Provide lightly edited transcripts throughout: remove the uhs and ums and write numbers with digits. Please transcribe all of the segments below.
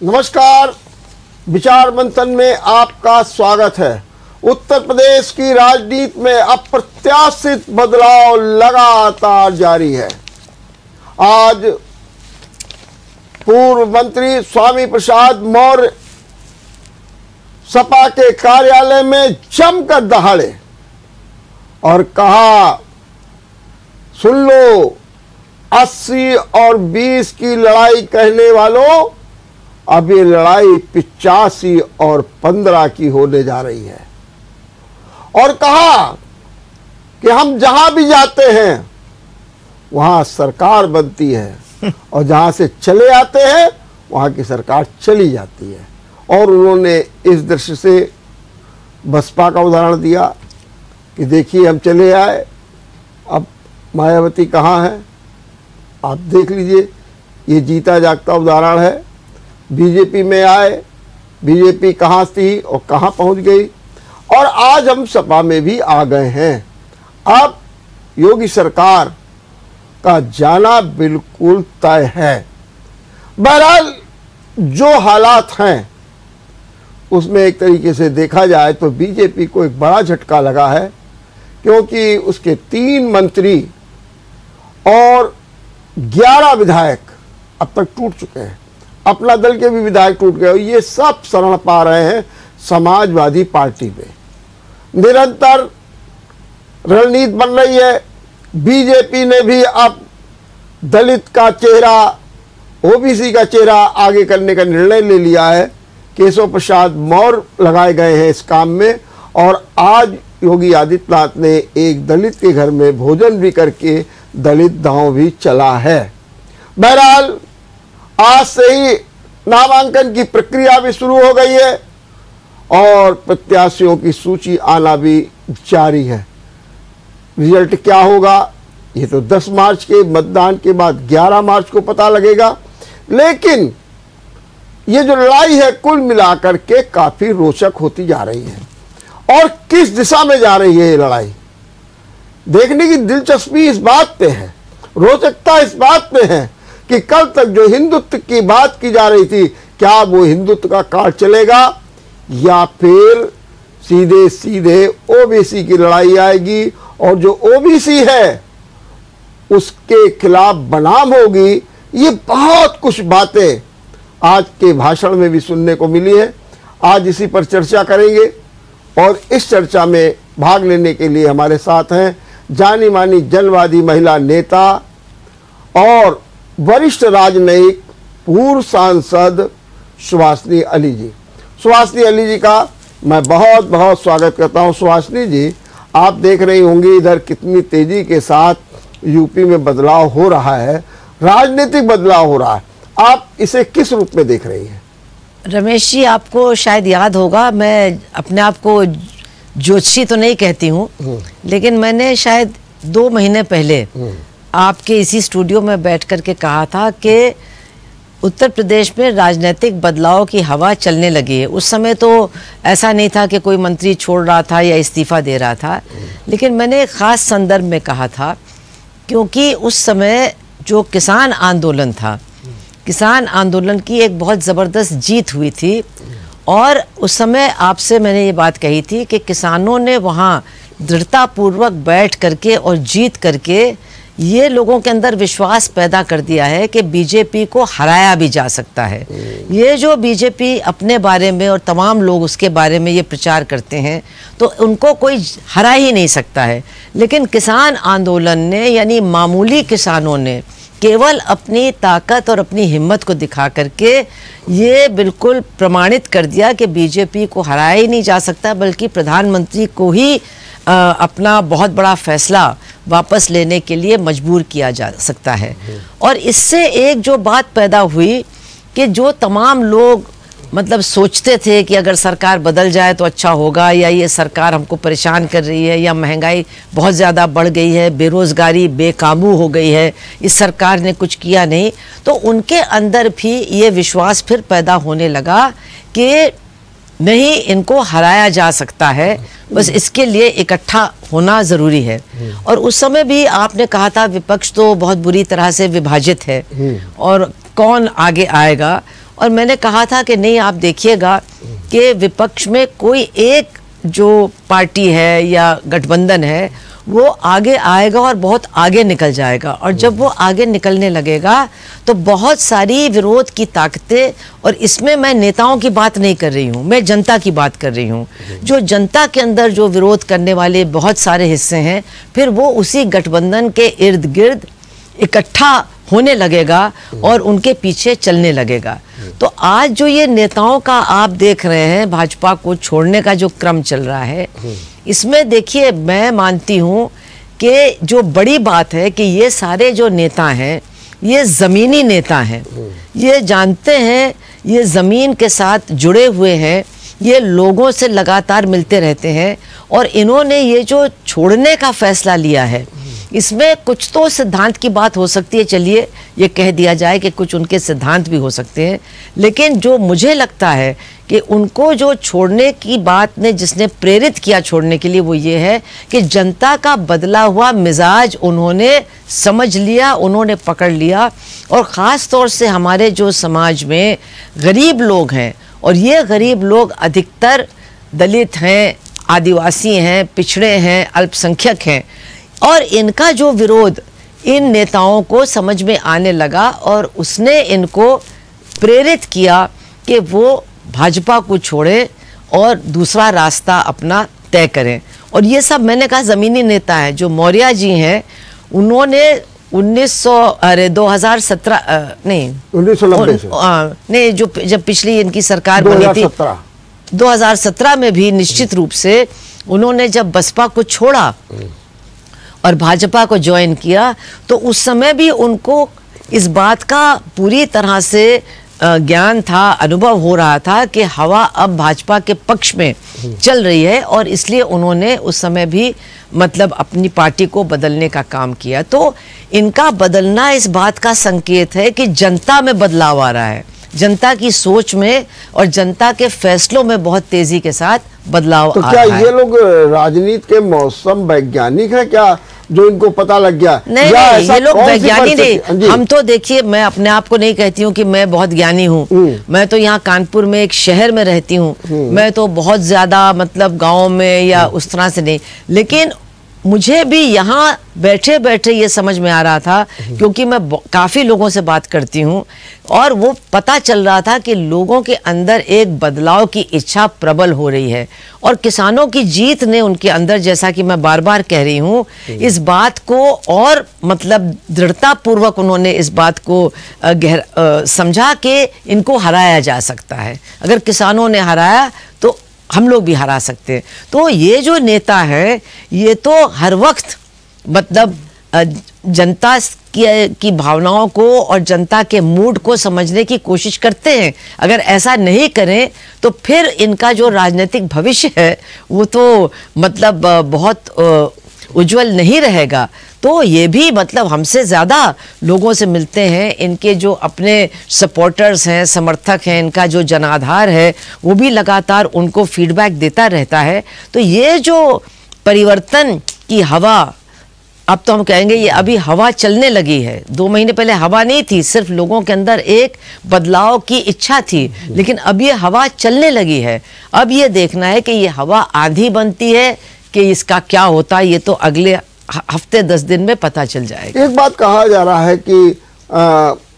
नमस्कार, विचार मंथन में आपका स्वागत है। उत्तर प्रदेश की राजनीति में अप्रत्याशित बदलाव लगातार जारी है। आज पूर्व मंत्री स्वामी प्रसाद मौर्य सपा के कार्यालय में जमकर दहाड़े और कहा, सुन लो, 80 और 20 की लड़ाई कहने वालों, अब ये लड़ाई 85 और 15 की होने जा रही है। और कहा कि हम जहां भी जाते हैं वहां सरकार बनती है और जहां से चले आते हैं वहां की सरकार चली जाती है। और उन्होंने इस दृश्य से बसपा का उदाहरण दिया कि देखिए, हम चले आए, अब मायावती कहाँ है, आप देख लीजिए। ये जीता जागता उदाहरण है। बीजेपी में आए, बीजेपी कहाँ थी और कहाँ पहुँच गई। और आज हम सपा में भी आ गए हैं। अब योगी सरकार का जाना बिल्कुल तय है। बहरहाल जो हालात हैं उसमें एक तरीके से देखा जाए तो बीजेपी को एक बड़ा झटका लगा है, क्योंकि उसके 3 मंत्री और 11 विधायक अब तक टूट चुके हैं। अपना दल के भी विधायक टूट गए। ये सब शरण पा रहे हैं समाजवादी पार्टी में। निरंतर रणनीति बन रही है। बीजेपी ने भी अब दलित का चेहरा, ओबीसी का चेहरा आगे करने का निर्णय ले लिया है। केशव प्रसाद मौर्य लगाए गए हैं इस काम में। और आज योगी आदित्यनाथ ने एक दलित के घर में भोजन भी करके दलित दांव भी चला है। बहरहाल आज से ही नामांकन की प्रक्रिया भी शुरू हो गई है और प्रत्याशियों की सूची आना भी जारी है। रिजल्ट क्या होगा ये तो 10 मार्च के मतदान के बाद 11 मार्च को पता लगेगा। लेकिन ये जो लड़ाई है कुल मिलाकर के काफी रोचक होती जा रही है। और किस दिशा में जा रही है ये लड़ाई, देखने की दिलचस्पी इस बात पे है, रोचकता इस बात पे है कि कल तक जो हिंदुत्व की बात की जा रही थी, क्या वो हिंदुत्व का कार्ड चलेगा या फिर सीधे सीधे ओबीसी की लड़ाई आएगी और जो ओबीसी है उसके खिलाफ बनाम होगी। ये बहुत कुछ बातें आज के भाषण में भी सुनने को मिली है। आज इसी पर चर्चा करेंगे और इस चर्चा में भाग लेने के लिए हमारे साथ हैं जानी मानी जनवादी महिला नेता और वरिष्ठ राजनयिक पूर्व सांसद सुभाषिनी अली जी। सुभाषिनी अली जी का मैं बहुत बहुत स्वागत करता हूं। सुभाषिनी जी, आप देख रही होंगी इधर कितनी तेजी के साथ यूपी में बदलाव हो रहा है, राजनीतिक बदलाव हो रहा है। आप इसे किस रूप में देख रही हैं? रमेश जी, आपको शायद याद होगा, मैं अपने आप को ज्योतिषी तो नहीं कहती हूँ, लेकिन मैंने शायद 2 महीने पहले आपके इसी स्टूडियो में बैठ कर के कहा था कि उत्तर प्रदेश में राजनीतिक बदलाव की हवा चलने लगी है। उस समय तो ऐसा नहीं था कि कोई मंत्री छोड़ रहा था या इस्तीफा दे रहा था, लेकिन मैंने एक ख़ास संदर्भ में कहा था, क्योंकि उस समय जो किसान आंदोलन था, किसान आंदोलन की एक बहुत ज़बरदस्त जीत हुई थी। और उस समय आपसे मैंने ये बात कही थी कि किसानों ने वहाँ दृढ़तापूर्वक बैठ करके और जीत करके ये लोगों के अंदर विश्वास पैदा कर दिया है कि बीजेपी को हराया भी जा सकता है। ये जो बीजेपी अपने बारे में और तमाम लोग उसके बारे में ये प्रचार करते हैं, तो उनको कोई हरा ही नहीं सकता है। लेकिन किसान आंदोलन ने, यानी मामूली किसानों ने, केवल अपनी ताकत और अपनी हिम्मत को दिखा करके ये बिल्कुल प्रमाणित कर दिया कि बीजेपी को हराया ही नहीं जा सकता, बल्कि प्रधानमंत्री को ही अपना बहुत बड़ा फैसला वापस लेने के लिए मजबूर किया जा सकता है। और इससे एक जो बात पैदा हुई कि जो तमाम लोग मतलब सोचते थे कि अगर सरकार बदल जाए तो अच्छा होगा, या ये सरकार हमको परेशान कर रही है, या महंगाई बहुत ज़्यादा बढ़ गई है, बेरोज़गारी बेकाबू हो गई है, इस सरकार ने कुछ किया नहीं, तो उनके अंदर भी ये विश्वास फिर पैदा होने लगा कि नहीं, इनको हराया जा सकता है, बस इसके लिए इकट्ठा होना ज़रूरी है। और उस समय भी आपने कहा था विपक्ष तो बहुत बुरी तरह से विभाजित है और कौन आगे आएगा, और मैंने कहा था कि नहीं, आप देखिएगा कि विपक्ष में कोई एक जो पार्टी है या गठबंधन है वो आगे आएगा और बहुत आगे निकल जाएगा, और जब वो आगे निकलने लगेगा तो बहुत सारी विरोध की ताकतें, और इसमें मैं नेताओं की बात नहीं कर रही हूँ, मैं जनता की बात कर रही हूँ, जो जनता के अंदर जो विरोध करने वाले बहुत सारे हिस्से हैं, फिर वो उसी गठबंधन के इर्द गिर्द इकट्ठा होने लगेगा और उनके पीछे चलने लगेगा। तो आज जो ये नेताओं का आप देख रहे हैं, भाजपा को छोड़ने का जो क्रम चल रहा है, इसमें देखिए मैं मानती हूँ कि जो बड़ी बात है कि ये सारे जो नेता हैं ये ज़मीनी नेता हैं, ये जानते हैं, ये ज़मीन के साथ जुड़े हुए हैं, ये लोगों से लगातार मिलते रहते हैं, और इन्होंने ये जो छोड़ने का फैसला लिया है, इसमें कुछ तो सिद्धांत की बात हो सकती है, चलिए ये कह दिया जाए कि कुछ उनके सिद्धांत भी हो सकते हैं, लेकिन जो मुझे लगता है कि उनको जो छोड़ने की बात ने जिसने प्रेरित किया छोड़ने के लिए, वो ये है कि जनता का बदला हुआ मिजाज उन्होंने समझ लिया, उन्होंने पकड़ लिया, और ख़ास तौर से हमारे जो समाज में गरीब लोग हैं, और ये गरीब लोग अधिकतर दलित हैं, आदिवासी हैं, पिछड़े हैं, अल्पसंख्यक हैं, और इनका जो विरोध इन नेताओं को समझ में आने लगा, और उसने इनको प्रेरित किया कि वो भाजपा को छोड़े और दूसरा रास्ता अपना तय करें। और ये सब मैंने कहा ज़मीनी नेता हैं। जो मौर्य जी हैं, उन्होंने 2017 नहीं 1990 से नहीं, जो जब पिछली इनकी सरकार बनी थी 2017 में भी निश्चित रूप से उन्होंने जब बसपा को छोड़ा और भाजपा को ज्वाइन किया, तो उस समय भी उनको इस बात का पूरी तरह से ज्ञान था, अनुभव हो रहा था कि हवा अब भाजपा के पक्ष में चल रही है, और इसलिए उन्होंने उस समय भी मतलब अपनी पार्टी को बदलने का काम किया। तो इनका बदलना इस बात का संकेत है कि जनता में बदलाव आ रहा है, जनता की सोच में और जनता के फैसलों में बहुत तेजी के साथ बदलाव तो आ क्या रहा है। ये लोग राजनीति के मौसम वैज्ञानिक है क्या, जो इनको पता लग गया? नहीं, ये लोग वैज्ञानिक नहीं। हम तो देखिए, मैं अपने आप को नहीं कहती हूँ कि मैं बहुत ज्ञानी हूँ, मैं तो यहाँ कानपुर में एक शहर में रहती हूँ, मैं तो बहुत ज्यादा मतलब गाँव में या उस तरह से नहीं, लेकिन मुझे भी यहाँ बैठे बैठे ये समझ में आ रहा था, क्योंकि मैं काफ़ी लोगों से बात करती हूँ, और वो पता चल रहा था कि लोगों के अंदर एक बदलाव की इच्छा प्रबल हो रही है, और किसानों की जीत ने उनके अंदर, जैसा कि मैं बार बार कह रही हूँ, इस बात को और मतलब दृढ़ता पूर्वक उन्होंने इस बात को समझा कि इनको हराया जा सकता है। अगर किसानों ने हराया तो हम लोग भी हरा सकते हैं। तो ये जो नेता है, ये तो हर वक्त मतलब जनता की भावनाओं को और जनता के मूड को समझने की कोशिश करते हैं। अगर ऐसा नहीं करें तो फिर इनका जो राजनीतिक भविष्य है वो तो मतलब बहुत उज्जवल नहीं रहेगा। तो ये भी मतलब हमसे ज़्यादा लोगों से मिलते हैं, इनके जो अपने सपोर्टर्स हैं, समर्थक हैं, इनका जो जनाधार है वो भी लगातार उनको फीडबैक देता रहता है। तो ये जो परिवर्तन की हवा, अब तो हम कहेंगे ये अभी हवा चलने लगी है। 2 महीने पहले हवा नहीं थी, सिर्फ लोगों के अंदर एक बदलाव की इच्छा थी, लेकिन अब ये हवा चलने लगी है। अब ये देखना है कि ये हवा आंधी बनती है कि इसका क्या होता है, ये तो अगले हफ्ते 10 दिन में पता चल जाएगा। एक बात कहा जा रहा है कि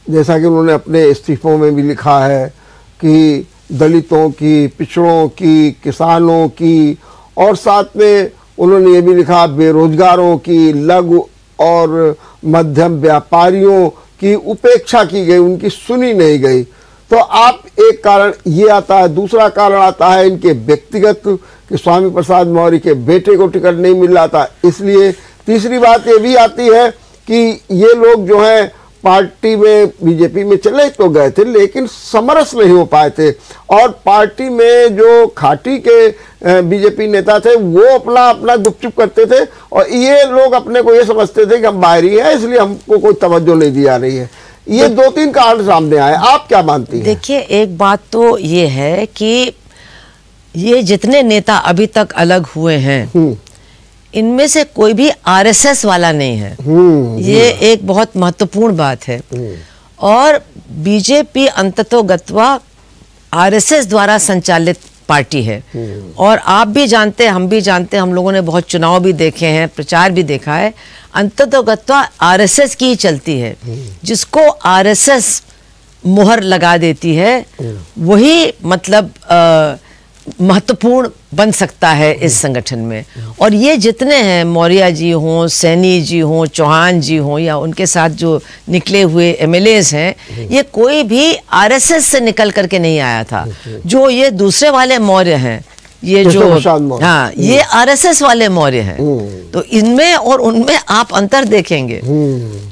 जैसा कि उन्होंने अपने इस्तीफों में भी लिखा है कि दलितों की, पिछड़ों की, किसानों की, और साथ में उन्होंने ये भी लिखा बेरोजगारों की, लघु और मध्यम व्यापारियों की उपेक्षा की गई, उनकी सुनी नहीं गई। तो आप एक कारण ये आता है, दूसरा कारण आता है इनके व्यक्तिगत कि स्वामी प्रसाद मौर्य के बेटे को टिकट नहीं मिल रहा था, इसलिए। तीसरी बात ये भी आती है कि ये लोग जो हैं पार्टी में बीजेपी में चले तो गए थे, लेकिन समरस नहीं हो पाए थे, और पार्टी में जो खाटी के बीजेपी नेता थे वो अपना अपना गुपचुप करते थे, और ये लोग अपने को ये समझते थे कि हम बाहरी हैं, इसलिए हमको कोई तवज्जो नहीं दी जा रही है। ये 2-3 कारण सामने आए, आप क्या मानती हैं? देखिए, एक बात तो ये है कि ये जितने नेता अभी तक अलग हुए हैं, इनमें से कोई भी आरएसएस वाला नहीं है। ये एक बहुत महत्वपूर्ण बात है। और बीजेपी अंततोगत्वा आरएसएस द्वारा संचालित पार्टी है। और आप भी जानते हैं, हम भी जानते हैं, हम लोगों ने बहुत चुनाव भी देखे हैं, प्रचार भी देखा है, अंततोगत्वा आरएसएस की ही चलती है। जिसको आरएसएस मुहर लगा देती है वही मतलब महत्वपूर्ण बन सकता है इस संगठन में। और ये जितने हैं, मौर्य जी हों, सैनी जी हों, चौहान जी हों, या उनके साथ जो निकले हुए एमएलएज हैं, ये कोई भी आरएसएस से निकल करके नहीं आया था। जो ये दूसरे वाले मौर्य हैं, ये जो हाँ, ये आरएसएस वाले मौर्य हैं। तो इनमें और उनमें आप अंतर देखेंगे।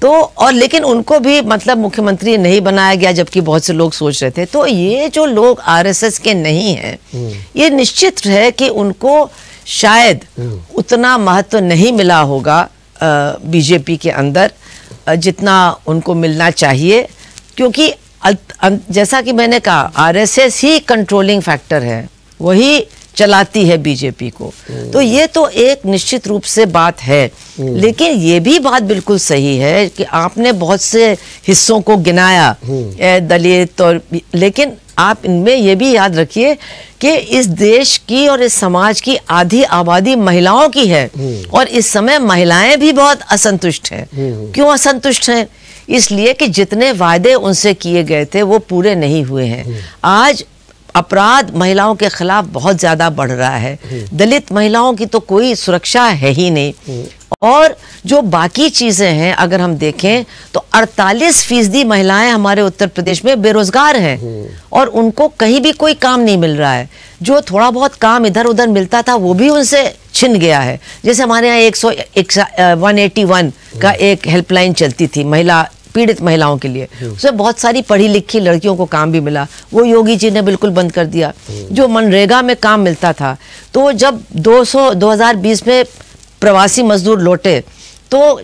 तो और लेकिन उनको भी मतलब मुख्यमंत्री नहीं बनाया गया, जबकि बहुत से लोग सोच रहे थे। तो ये जो लोग आरएसएस के नहीं हैं, ये निश्चित है कि उनको शायद उतना महत्व नहीं मिला होगा बीजेपी के अंदर जितना उनको मिलना चाहिए। क्योंकि जैसा कि मैंने कहा, आरएसएस ही कंट्रोलिंग फैक्टर है, वही चलाती है बीजेपी को। तो ये तो एक निश्चित रूप से बात है। लेकिन ये भी बात बिल्कुल सही है कि आपने बहुत से हिस्सों को गिनाया, दलित और, लेकिन आप इनमें ये भी याद रखिए कि इस देश की और इस समाज की आधी आबादी महिलाओं की है। और इस समय महिलाएं भी बहुत असंतुष्ट हैं। क्यों असंतुष्ट हैं? इसलिए कि जितने वायदे उनसे किए गए थे वो पूरे नहीं हुए हैं। आज अपराध महिलाओं के खिलाफ बहुत ज्यादा बढ़ रहा है। दलित महिलाओं की तो कोई सुरक्षा है ही नहीं। और जो बाकी चीजें हैं, अगर हम देखें तो 48% महिलाएं हमारे उत्तर प्रदेश में बेरोजगार हैं और उनको कहीं भी कोई काम नहीं मिल रहा है। जो थोड़ा बहुत काम इधर उधर मिलता था वो भी उनसे छिन गया है। जैसे हमारे यहाँ 181 का एक हेल्पलाइन चलती थी महिला पीड़ित महिलाओं के लिए, उसमें बहुत सारी पढ़ी लिखी लड़कियों को काम भी मिला, वो योगी जी ने बिल्कुल बंद कर दिया। जो मनरेगा में काम मिलता था, तो जब 2020 में प्रवासी मजदूर लौटे तो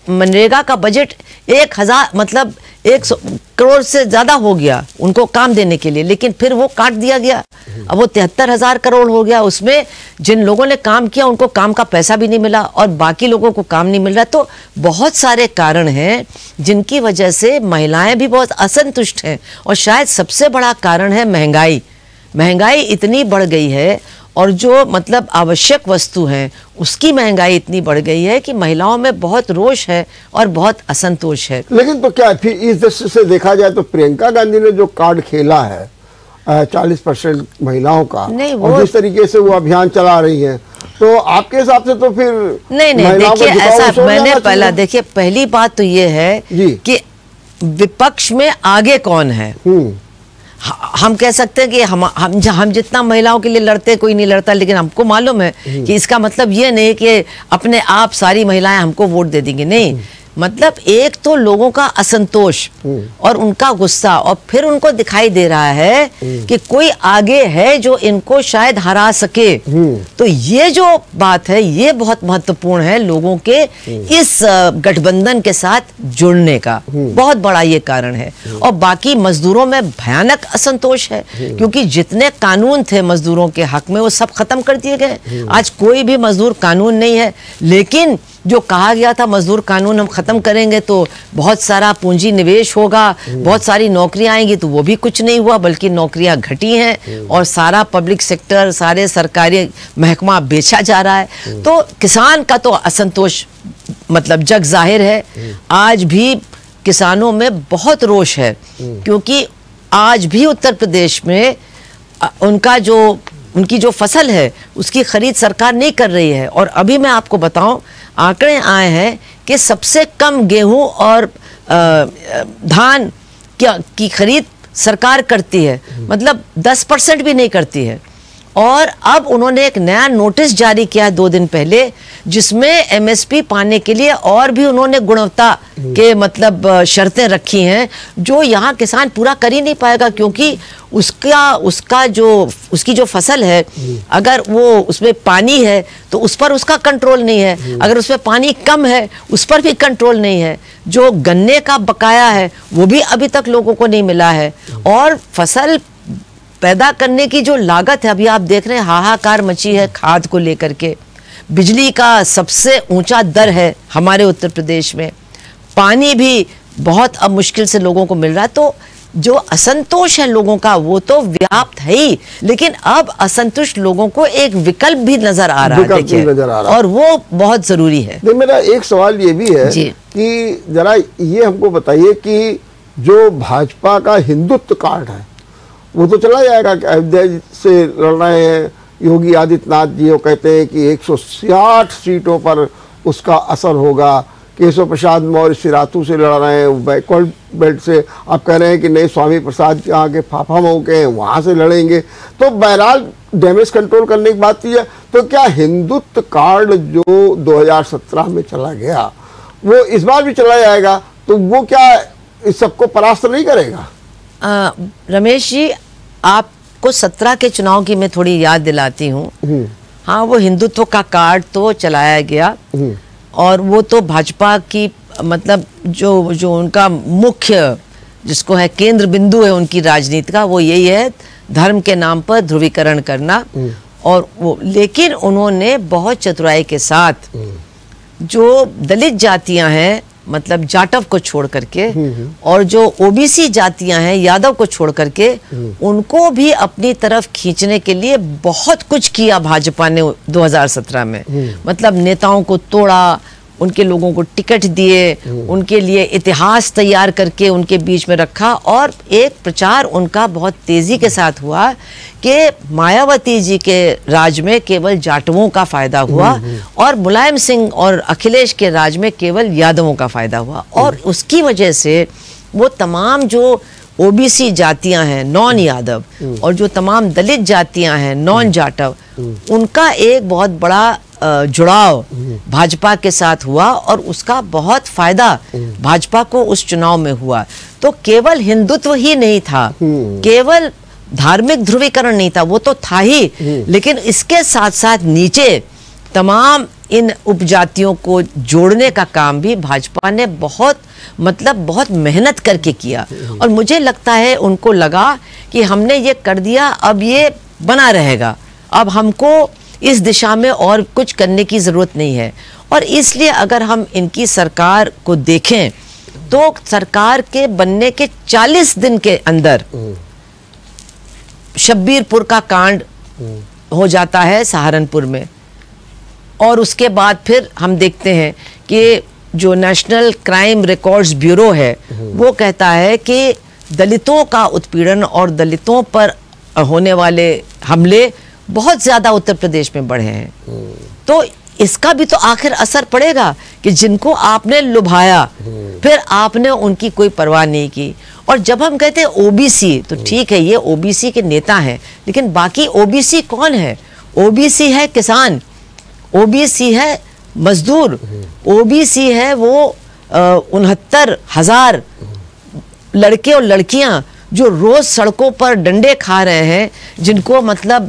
मनरेगा का बजट 1000 मतलब 100 करोड़ से ज्यादा हो गया उनको काम देने के लिए, लेकिन फिर वो काट दिया गया। अब वो 73,000 करोड़ हो गया। उसमें जिन लोगों ने काम किया उनको काम का पैसा भी नहीं मिला और बाकी लोगों को काम नहीं मिल रहा। तो बहुत सारे कारण हैं जिनकी वजह से महिलाएं भी बहुत असंतुष्ट हैं। और शायद सबसे बड़ा कारण है महंगाई। महंगाई इतनी बढ़ गई है और जो मतलब आवश्यक वस्तु हैं उसकी महंगाई इतनी बढ़ गई है कि महिलाओं में बहुत रोष है और बहुत असंतोष है। लेकिन तो क्या फिर इस दृष्टि से देखा जाए तो प्रियंका गांधी ने जो कार्ड खेला है 40% महिलाओं का, नहीं, और जिस तरीके से वो अभियान चला रही हैं, तो आपके हिसाब से तो फिर नहीं देखिए, ऐसा मैंने देखिए पहली बात तो ये है कि विपक्ष में आगे कौन है। हम कह सकते हैं कि हम जितना महिलाओं के लिए लड़ते कोई नहीं लड़ता, लेकिन हमको मालूम है कि इसका मतलब ये नहीं कि अपने आप सारी महिलाएं हमको वोट दे देंगी। नहीं, मतलब एक तो लोगों का असंतोष और उनका गुस्सा, और फिर उनको दिखाई दे रहा है कि कोई आगे है जो इनको शायद हरा सके। तो ये जो बात है ये बहुत महत्वपूर्ण है लोगों के इस गठबंधन के साथ जुड़ने का, बहुत बड़ा ये कारण है। और बाकी मजदूरों में भयानक असंतोष है क्योंकि जितने कानून थे मजदूरों के हक में वो सब खत्म कर दिए गए। आज कोई भी मजदूर कानून नहीं है। लेकिन जो कहा गया था मजदूर कानून हम खत्म करेंगे तो बहुत सारा पूंजी निवेश होगा, बहुत सारी नौकरियां आएंगी, तो वो भी कुछ नहीं हुआ, बल्कि नौकरियां घटी हैं और सारा पब्लिक सेक्टर, सारे सरकारी महकमा बेचा जा रहा है। तो किसान का तो असंतोष मतलब जग जाहिर है। आज भी किसानों में बहुत रोष है क्योंकि आज भी उत्तर प्रदेश में उनकी जो फसल है उसकी खरीद सरकार नहीं कर रही है। और अभी मैं आपको बताऊं, आंकड़े आए हैं कि सबसे कम गेहूं और धान की खरीद सरकार करती है, मतलब 10% भी नहीं करती है। और अब उन्होंने एक नया नोटिस जारी किया 2 दिन पहले जिसमें एमएसपी पाने के लिए और भी उन्होंने गुणवत्ता के मतलब शर्तें रखी हैं जो यहाँ किसान पूरा कर ही नहीं पाएगा क्योंकि उसकी जो फसल है, अगर वो उसमें पानी है तो उस पर उसका कंट्रोल नहीं है, अगर उसमें पानी कम है उस पर भी कंट्रोल नहीं है, जो गन्ने का बकाया है वो भी अभी तक लोगों को नहीं मिला है। और फसल पैदा करने की जो लागत है, अभी आप देख रहे हैं हाहाकार मची है खाद को लेकर के। बिजली का सबसे ऊंचा दर है हमारे उत्तर प्रदेश में, पानी भी बहुत अब मुश्किल से लोगों को मिल रहा है। तो जो असंतोष है लोगों का वो तो व्याप्त है ही, लेकिन अब असंतुष्ट लोगों को एक विकल्प भी नजर आ रहा है, देखिए, और वो बहुत जरूरी है। मेरा एक सवाल ये भी है कि जरा ये हमको बताइए कि जो भाजपा का हिंदुत्व कार्ड है वो तो चला जाएगा कि अयोध्या से लड़ रहे हैं योगी आदित्यनाथ जी, वो कहते हैं कि 160 सीटों पर उसका असर होगा। केशव प्रसाद मौर्य सिरातू से लड़ रहे हैं, बैकवर्ड बेल्ट से। आप कह रहे हैं कि नहीं, स्वामी प्रसाद यहाँ के फाफा मऊ के हैं, वहाँ से लड़ेंगे। तो बहरहाल डैमेज कंट्रोल करने की बात की है। तो क्या हिंदुत्व कार्ड जो 2017 में चला गया वो इस बार भी चला जाएगा? तो वो क्या इस सबको परास्त नहीं करेगा? रमेश जी, आपको 17 के चुनाव की मैं थोड़ी याद दिलाती हूँ। हाँ, वो हिंदुत्व का कार्ड तो चलाया गया और वो तो भाजपा की मतलब जो उनका मुख्य जिसको है केंद्र बिंदु है उनकी राजनीति का, वो यही है धर्म के नाम पर ध्रुवीकरण करना। और वो लेकिन उन्होंने बहुत चतुराई के साथ जो दलित जातियां हैं, मतलब जाटव को छोड़ करके, और जो ओबीसी जातियां हैं यादव को छोड़ करके, उनको भी अपनी तरफ खींचने के लिए बहुत कुछ किया भाजपा ने 2017 में। मतलब नेताओं को तोड़ा, उनके लोगों को टिकट दिए, उनके लिए इतिहास तैयार करके उनके बीच में रखा। और एक प्रचार उनका बहुत तेजी के साथ हुआ कि मायावती जी के राज में केवल जाटवों का फायदा हुआ और मुलायम सिंह और अखिलेश के राज में केवल यादवों का फायदा हुआ। और उसकी वजह से वो तमाम जो ओबीसी जातियां हैं नॉन यादव और जो तमाम दलित जातियां हैं नॉन जाटव, उनका एक बहुत बड़ा जुड़ाव भाजपा के साथ हुआ और उसका बहुत फायदा भाजपा को उस चुनाव में हुआ। तो केवल हिंदुत्व ही नहीं था, केवल धार्मिक ध्रुवीकरण नहीं था, वो तो था ही, लेकिन इसके साथ साथ नीचे तमाम इन उपजातियों को जोड़ने का काम भी भाजपा ने बहुत बहुत मेहनत करके किया। और मुझे लगता है उनको लगा कि हमने ये कर दिया, अब ये बना रहेगा, अब हमको इस दिशा में और कुछ करने की जरूरत नहीं है। और इसलिए अगर हम इनकी सरकार को देखें तो सरकार के बनने के 40 दिन के अंदर शब्बीरपुर का कांड हो जाता है सहारनपुर में, और उसके बाद फिर हम देखते हैं कि जो नेशनल क्राइम रिकॉर्ड्स ब्यूरो है वो कहता है कि दलितों का उत्पीड़न और दलितों पर होने वाले हमले बहुत ज्यादा उत्तर प्रदेश में बढ़े हैं। तो इसका भी तो आखिर असर पड़ेगा कि जिनको आपने लुभाया फिर आपने उनकी कोई परवाह नहीं की। और जब हम कहते हैं ओबीसी, तो ठीक है ये ओबीसी के नेता हैं, लेकिन बाकी ओबीसी कौन है? ओबीसी है किसान, ओबीसी है मजदूर, ओबीसी है वो 69,000 लड़के और लड़कियां जो रोज सड़कों पर डंडे खा रहे हैं, जिनको मतलब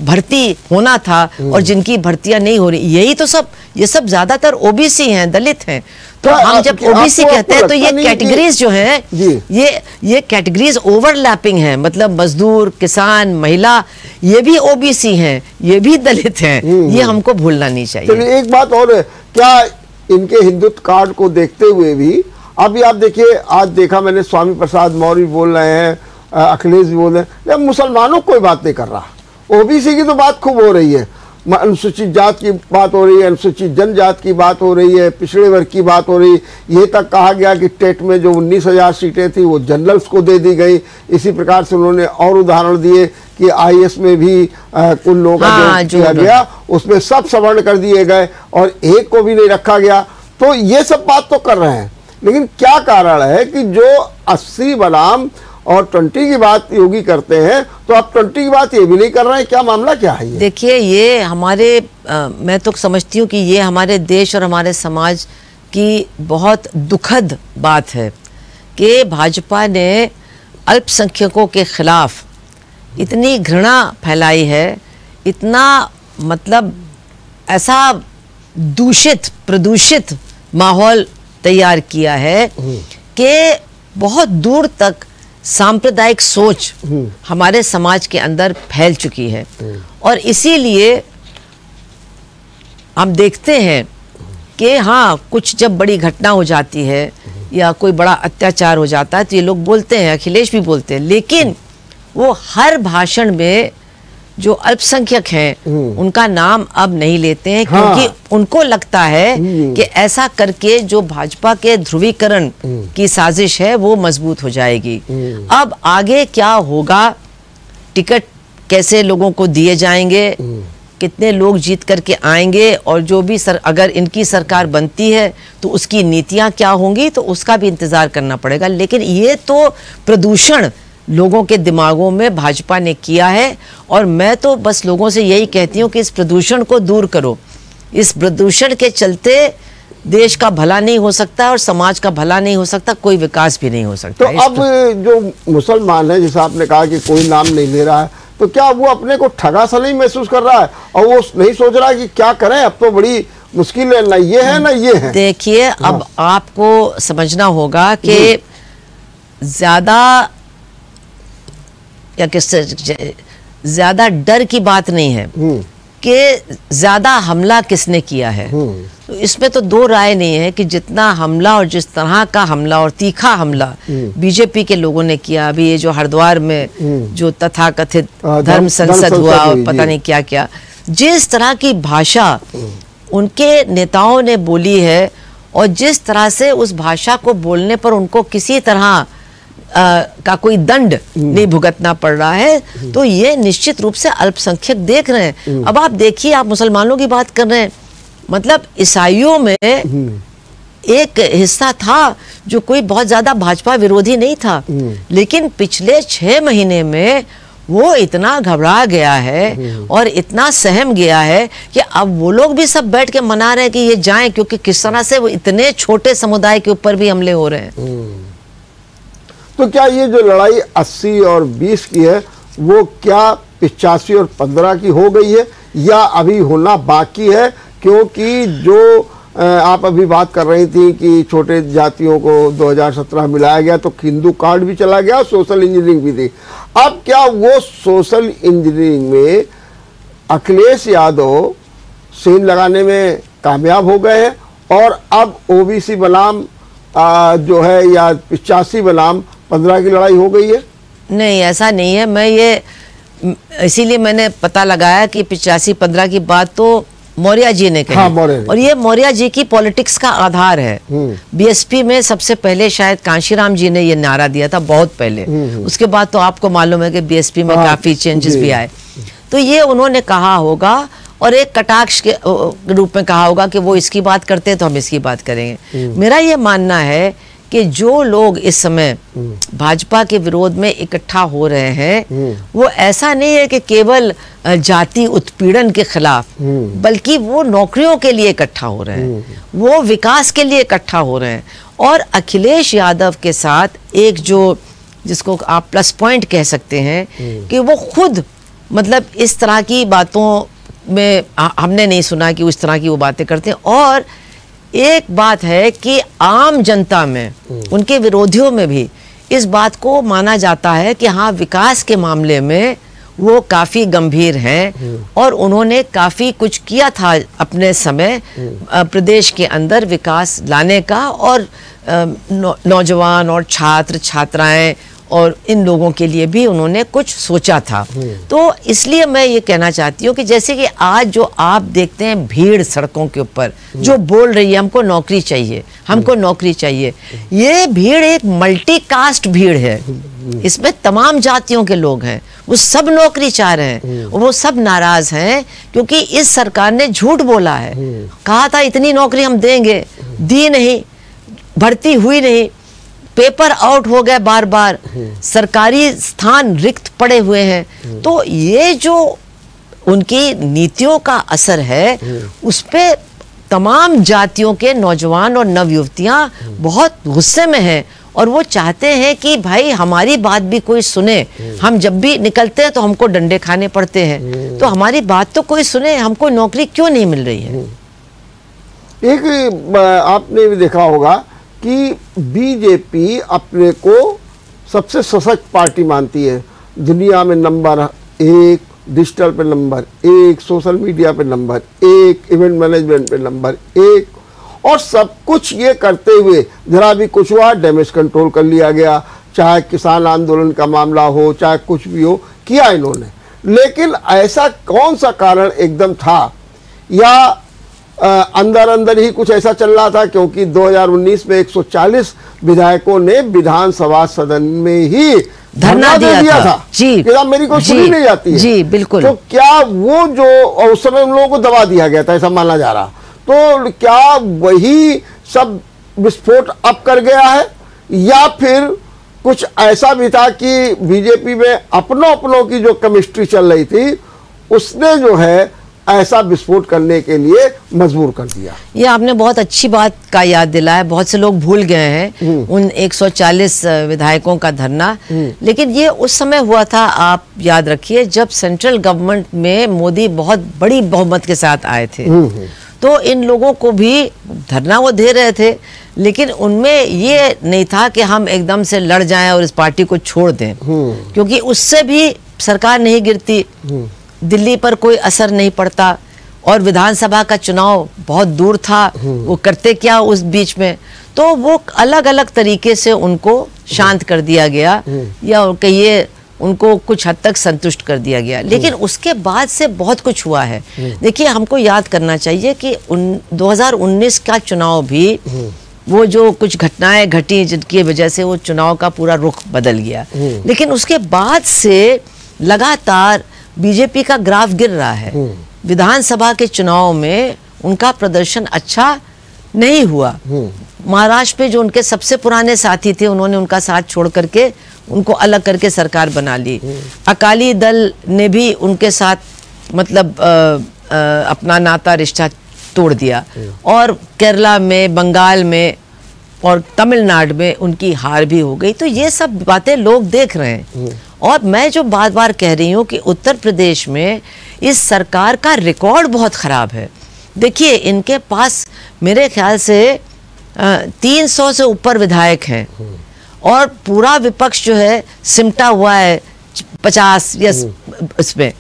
भर्ती होना था और जिनकी भर्तियां नहीं हो रही। यही तो सब, ये सब ज्यादातर ओबीसी हैं, दलित हैं। तो हम जब ओबीसी कहते हैं तो ये कैटेगरीज जो हैं, ये कैटेगरीज ओवरलैपिंग हैं। मतलब मजदूर, किसान, महिला, ये भी ओबीसी हैं, ये भी दलित हैं, ये हमको भूलना नहीं चाहिए। चलिए एक बात और है, क्या इनके हिंदुत्व कार्ड को देखते हुए भी अभी आप देखिए, आज देखा मैंने स्वामी प्रसाद मौर्य बोल रहे हैं, अखिलेश भी बोल रहे हैं, मुसलमानों कोई बात नहीं कर रहा। ओबीसी की तो बात खूब हो रही है, अनुसूचित जात की बात हो रही है, अनुसूचित जनजात की बात हो रही है, पिछड़े वर्ग की बात हो रही है। ये तक कहा गया कि टेट में जो 19,000 सीटें थी वो जनरल्स को दे दी गई। इसी प्रकार से उन्होंने और उदाहरण दिए कि आईएएस में भी कुल लोगों का जो किया गया उसमें सब सवर्ण कर दिए गए और एक को भी नहीं रखा गया। तो ये सब बात तो कर रहे हैं, लेकिन क्या कारण है कि जो 80 बनाम और 20 की बात योगी करते हैं तो आप 20 की बात ये भी नहीं कर रहे हैं? क्या मामला क्या है ये? देखिए ये हमारे मैं तो समझती हूँ कि ये हमारे देश और हमारे समाज की बहुत दुखद बात है कि भाजपा ने अल्पसंख्यकों के खिलाफ इतनी घृणा फैलाई है, इतना मतलब ऐसा दूषित प्रदूषित माहौल तैयार किया है कि बहुत दूर तक सांप्रदायिक सोच हमारे समाज के अंदर फैल चुकी है। और इसीलिए हम देखते हैं कि हाँ, कुछ जब बड़ी घटना हो जाती है या कोई बड़ा अत्याचार हो जाता है तो ये लोग बोलते हैं, अखिलेश भी बोलते हैं, लेकिन वो हर भाषण में जो अल्पसंख्यक हैं उनका नाम अब नहीं लेते हैं, क्योंकि उनको लगता है कि ऐसा करके जो भाजपा के ध्रुवीकरण की साजिश है वो मजबूत हो जाएगी। अब आगे क्या होगा, टिकट कैसे लोगों को दिए जाएंगे, कितने लोग जीत करके आएंगे, और जो भी अगर इनकी सरकार बनती है तो उसकी नीतियां क्या होंगी, तो उसका भी इंतजार करना पड़ेगा। लेकिन ये तो प्रदूषण लोगों के दिमागों में भाजपा ने किया है, और मैं तो बस लोगों से यही कहती हूँ कि इस प्रदूषण को दूर करो। इस प्रदूषण के चलते देश का भला नहीं हो सकता और समाज का भला नहीं हो सकता, कोई विकास भी नहीं हो सकता। तो अब जो मुसलमान है, जैसे आपने कहा कि कोई नाम नहीं ले रहा है, तो क्या वो अपने को ठगा सा नहीं महसूस कर रहा है, और वो नहीं सोच रहा है कि क्या करें, अब तो बड़ी मुश्किल है, ना ये है ना ये है। देखिए, अब आपको समझना होगा कि ज्यादा या किससे ज्यादा डर की बात नहीं है कि ज्यादा हमला किसने किया है। तो इसमें तो दो राय नहीं है कि जितना हमला और जिस तरह का हमला और तीखा हमला बीजेपी के लोगों ने किया, अभी ये जो हरिद्वार में जो तथाकथित धर्म संसद हुआ और पता नहीं क्या क्या, जिस तरह की भाषा उनके नेताओं ने बोली है, और जिस तरह से उस भाषा को बोलने पर उनको किसी तरह का कोई दंड नहीं भुगतना पड़ रहा है, तो ये निश्चित रूप से अल्पसंख्यक देख रहे हैं। अब आप देखिए, आप मुसलमानों की बात कर रहे हैं, मतलब ईसाइयों में एक हिस्सा था जो कोई बहुत ज्यादा भाजपा विरोधी नहीं था, लेकिन पिछले 6 महीने में वो इतना घबरा गया है और इतना सहम गया है कि अब वो लोग भी सब बैठ के मना रहे हैं कि ये जाएं, क्योंकि किस तरह से वो इतने छोटे समुदाय के ऊपर भी हमले हो रहे हैं। तो क्या ये जो लड़ाई 80 और 20 की है, वो क्या 85 और 15 की हो गई है, या अभी होना बाकी है? क्योंकि जो आप अभी बात कर रही थी कि छोटे जातियों को 2017 मिलाया गया, तो हिंदू कार्ड भी चला गया, सोशल इंजीनियरिंग भी थी। अब क्या वो सोशल इंजीनियरिंग में अखिलेश यादव सीन लगाने में कामयाब हो गए हैं, और अब ओबीसी बनाम जो है या 85 बनाम 15 की लड़ाई हो गई है? नहीं, ऐसा नहीं है। मैं ये इसीलिए मैंने पता लगाया कि 85-15 की बात तो मौर्य जी ने कही। हाँ, और ये मौर्य जी की पॉलिटिक्स का आधार है। बीएसपी में सबसे पहले शायद कांशीराम जी ने ये नारा दिया था, बहुत पहले। उसके बाद तो आपको मालूम है कि बीएसपी में काफी चेंजेस भी आए। तो ये उन्होंने कहा होगा, और एक कटाक्ष के रूप में कहा होगा कि वो इसकी बात करते हैं तो हम इसकी बात करेंगे। मेरा ये मानना है कि जो लोग इस समय भाजपा के विरोध में इकट्ठा हो रहे हैं, वो ऐसा नहीं है कि केवल जाति उत्पीड़न के खिलाफ, बल्कि वो नौकरियों के लिए इकट्ठा हो रहे हैं, वो विकास के लिए इकट्ठा हो रहे हैं। और अखिलेश यादव के साथ एक जो जिसको आप प्लस पॉइंट कह सकते हैं कि वो खुद मतलब इस तरह की बातों में हमने नहीं सुना कि उस तरह की वो बातें करते हैं। और एक बात है कि आम जनता में, उनके विरोधियों में भी इस बात को माना जाता है कि हाँ, विकास के मामले में वो काफ़ी गंभीर हैं, और उन्होंने काफ़ी कुछ किया था अपने समय प्रदेश के अंदर विकास लाने का, और नौजवान और छात्र छात्राएं और इन लोगों के लिए भी उन्होंने कुछ सोचा था। तो इसलिए मैं ये कहना चाहती हूँ कि जैसे कि आज जो आप देखते हैं भीड़ सड़कों के ऊपर जो बोल रही है हमको नौकरी चाहिए, हमको नौकरी चाहिए, ये भीड़ एक मल्टी कास्ट भीड़ है। इसमें तमाम जातियों के लोग हैं, वो सब नौकरी चाह रहे हैं, और वो सब नाराज हैं क्योंकि इस सरकार ने झूठ बोला है। कहा था इतनी नौकरी हम देंगे, दी नहीं, भर्ती हुई नहीं, पेपर आउट हो गए बार बार, सरकारी स्थान रिक्त पड़े हुए हैं। तो ये जो उनकी नीतियों का असर है, उस पे तमाम जातियों के नौजवान और नवयुवतियां बहुत गुस्से में हैं, और वो चाहते हैं कि भाई हमारी बात भी कोई सुने। हम जब भी निकलते हैं तो हमको डंडे खाने पड़ते हैं, तो हमारी बात तो कोई सुने, हमको नौकरी क्यों नहीं मिल रही है। एक आपने भी देखा होगा कि बीजेपी अपने को सबसे सशक्त पार्टी मानती है, दुनिया में नंबर 1, डिजिटल पे नंबर 1, सोशल मीडिया पे नंबर 1, इवेंट मैनेजमेंट पे नंबर 1, और सब कुछ ये करते हुए जरा भी कुछ हुआ डैमेज कंट्रोल कर लिया गया, चाहे किसान आंदोलन का मामला हो, चाहे कुछ भी हो, किया इन्होंने। लेकिन ऐसा कौन सा कारण एकदम था, या अंदर अंदर ही कुछ ऐसा चल रहा था? क्योंकि 2019 में 140 विधायकों ने विधानसभा सदन में ही धरना दिया था। जी, कि मेरी कोई सुनी नहीं जाती है। जी बिल्कुल। तो क्या वो जो उस समय उन लोगों को दबा दिया गया था, ऐसा माना जा रहा, तो क्या वही सब विस्फोट अब कर गया है, या फिर कुछ ऐसा भी था कि बीजेपी में अपनों की जो केमिस्ट्री चल रही थी उसने जो है ऐसा विस्फोट करने के लिए मजबूर कर दिया? ये आपने बहुत अच्छी बात का याद दिलाया। बहुत से लोग भूल गए हैं उन 140 विधायकों का धरना, लेकिन ये उस समय हुआ था, आप याद रखिए, जब सेंट्रल गवर्नमेंट में मोदी बहुत बड़ी बहुमत के साथ आए थे। तो इन लोगों को भी धरना वो दे रहे थे, लेकिन उनमें ये नहीं था कि हम एकदम से लड़ जाएं और इस पार्टी को छोड़ दें, क्योंकि उससे भी सरकार नहीं गिरती, दिल्ली पर कोई असर नहीं पड़ता, और विधानसभा का चुनाव बहुत दूर था, वो करते क्या उस बीच में। तो वो अलग अलग तरीके से उनको शांत कर दिया गया, या कहिए उनको कुछ हद तक संतुष्ट कर दिया गया। लेकिन उसके बाद से बहुत कुछ हुआ है। देखिए, हमको याद करना चाहिए कि 2019 का चुनाव भी, वो जो कुछ घटनाएं घटी जिनकी वजह से वो चुनाव का पूरा रुख बदल गया, लेकिन उसके बाद से लगातार बीजेपी का ग्राफ गिर रहा है। विधानसभा के चुनाव में उनका प्रदर्शन अच्छा नहीं हुआ। महाराष्ट्र में जो उनके सबसे पुराने साथी थे, उन्होंने उनका साथ छोड़ करके उनको अलग करके सरकार बना ली। अकाली दल ने भी उनके साथ मतलब अपना नाता रिश्ता तोड़ दिया, और केरला में, बंगाल में और तमिलनाडु में उनकी हार भी हो गई। तो ये सब बातें लोग देख रहे हैं, और मैं जो बार बार कह रही हूँ कि उत्तर प्रदेश में इस सरकार का रिकॉर्ड बहुत खराब है। देखिए, इनके पास मेरे ख्याल से 300 से ऊपर विधायक हैं, और पूरा विपक्ष जो है सिमटा हुआ है 50 या इसमें।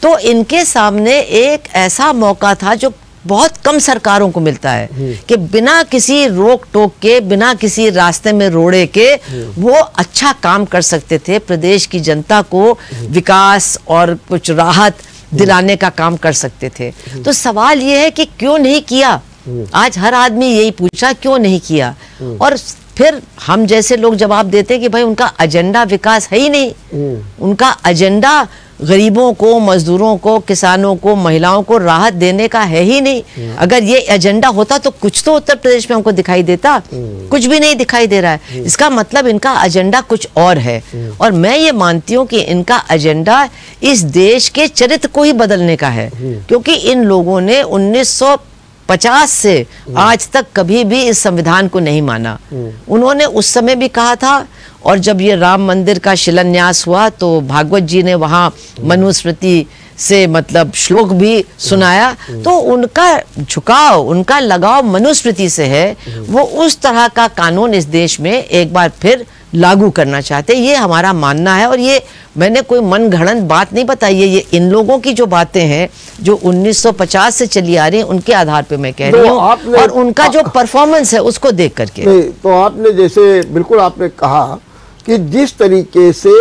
तो इनके सामने एक ऐसा मौका था जो बहुत कम सरकारों को मिलता है, कि बिना किसी रोक टोक के, बिना किसी रास्ते में रोड़े के वो अच्छा काम कर सकते थे, प्रदेश की जनता को विकास और कुछ राहत दिलाने का काम कर सकते थे। तो सवाल ये है कि क्यों नहीं किया? आज हर आदमी यही पूछा, क्यों नहीं किया? और फिर हम जैसे लोग जवाब देते हैं कि भाई उनका एजेंडा विकास है ही नहीं, उनका एजेंडा गरीबों को, मजदूरों को, किसानों को, महिलाओं को राहत देने का है ही नहीं। अगर ये एजेंडा होता तो कुछ तो उत्तर प्रदेश में हमको दिखाई देता, कुछ भी नहीं दिखाई दे रहा है। इसका मतलब इनका एजेंडा कुछ और है, और मैं ये मानती हूँ कि इनका एजेंडा इस देश के चरित्र को ही बदलने का है, क्योंकि इन लोगों ने 1950 से आज तक कभी भी इस संविधान को नहीं माना। उन्होंने उस समय भी कहा था, और जब ये राम मंदिर का शिलान्यास हुआ तो भागवत जी ने वहाँ मनुस्मृति से मतलब श्लोक भी सुनाया। तो उनका झुकाव, उनका लगाव मनुस्मृति से है। वो उस तरह का कानून इस देश में एक बार फिर लागू करना चाहते, ये हमारा मानना है। और ये मैंने कोई मन गढ़ंत बात नहीं बताई है, ये इन लोगों की जो बातें हैं जो 1950 से चली आ रही हैं उनके आधार पे मैं कह रही हूँ, और उनका जो परफॉर्मेंस है उसको देख करके। नहीं, तो आपने जैसे बिल्कुल आपने कहा कि जिस तरीके से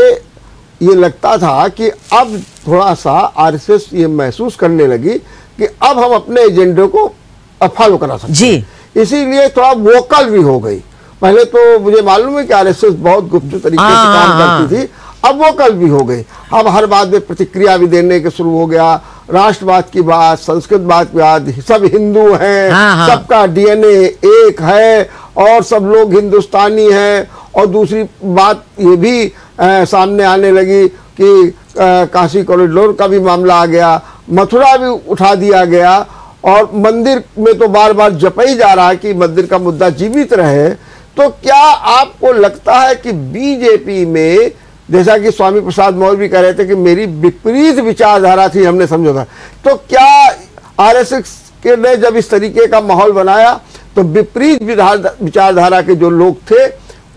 ये लगता था कि अब थोड़ा सा आरएसएस ये महसूस करने लगी कि अब हम अपने एजेंडे को फॉलो करा सकते जी, इसीलिए थोड़ा वोकल भी हो गई। पहले तो मुझे मालूम है कि आरएसएस बहुत गुप्त तरीके से काम करती थी, अब वोकल भी हो गई। अब हर बात में प्रतिक्रिया भी देने के शुरू हो गया। राष्ट्रवाद की बात, संस्कृतवाद की बात, सब हिंदू हैं, सबका डीएनए एक है और सब लोग हिंदुस्तानी हैं। और दूसरी बात ये भी सामने आने लगी कि काशी कॉरिडोर का भी मामला आ गया, मथुरा भी उठा दिया गया, और मंदिर में तो बार बार जपा ही जा रहा है कि मंदिर का मुद्दा जीवित रहे। तो क्या आपको लगता है कि बीजेपी में, जैसा कि स्वामी प्रसाद मौर्य भी कह रहे थे कि मेरी विपरीत विचारधारा थी, हमने समझा था, तो क्या आरएसएस के ने जब इस तरीके का माहौल बनाया तो विपरीत विचारधारा के जो लोग थे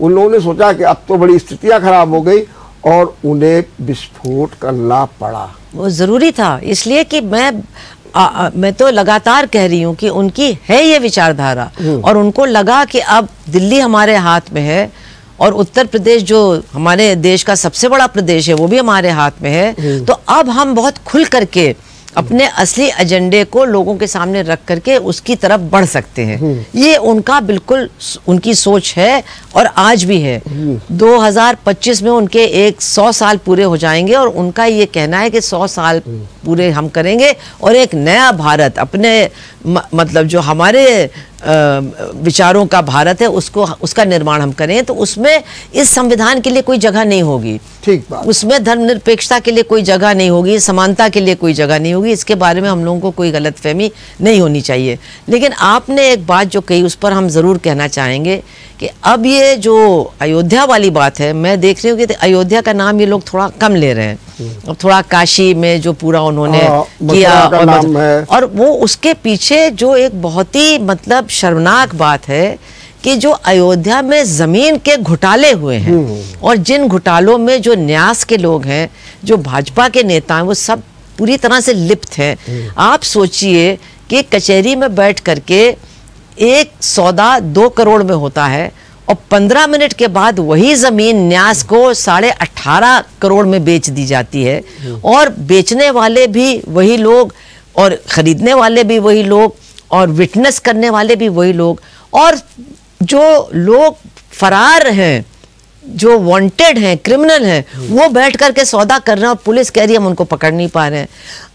उन लोगों ने सोचा कि अब तो बड़ी स्थितियां खराब हो गई और उन्हें विस्फोट करना पड़ा? वो जरूरी था, इसलिए कि मैं मैं तो लगातार कह रही हूँ कि उनकी है ये विचारधारा, और उनको लगा कि अब दिल्ली हमारे हाथ में है और उत्तर प्रदेश जो हमारे देश का सबसे बड़ा प्रदेश है वो भी हमारे हाथ में है, तो अब हम बहुत खुल करके अपने असली एजेंडे को लोगों के सामने रख करके उसकी तरफ बढ़ सकते हैं। ये उनका बिल्कुल उनकी सोच है और आज भी है। 2025 में उनके 100 साल पूरे हो जाएंगे और उनका ये कहना है कि 100 साल पूरे हम करेंगे और एक नया भारत अपने मतलब जो हमारे विचारों का भारत है उसका निर्माण हम करें। तो उसमें इस संविधान के लिए कोई जगह नहीं होगी, ठीक बात, उसमें धर्मनिरपेक्षता के लिए कोई जगह नहीं होगी, समानता के लिए कोई जगह नहीं होगी। इसके बारे में हम लोगों को कोई गलतफहमी नहीं होनी चाहिए। लेकिन आपने एक बात जो कही उस पर हम ज़रूर कहना चाहेंगे कि अब ये जो अयोध्या वाली बात है, मैं देख रही हूँ कि अयोध्या का नाम ये लोग थोड़ा कम ले रहे हैं। अब थोड़ा काशी में जो पूरा उन्होंने किया और वो उसके पीछे जो एक बहुत ही मतलब शर्मनाक बात है कि जो अयोध्या में जमीन के घोटाले हुए हैं और जिन घोटालों में जो न्यास के लोग हैं, जो भाजपा के नेता हैं, वो सब पूरी तरह से लिप्त हैं। आप सोचिए कि कचहरी में बैठ करके एक सौदा 2 करोड़ में होता है और 15 मिनट के बाद वही जमीन न्यास को 18.5 करोड़ में बेच दी जाती है, और बेचने वाले भी वही लोग और खरीदने वाले भी वही लोग और विटनेस करने वाले भी वही लोग, और जो लोग फरार हैं, जो वांटेड हैं, क्रिमिनल हैं, वो बैठ करके सौदा कर रहे हैं और पुलिस कह रही है हम उनको पकड़ नहीं पा रहे हैं।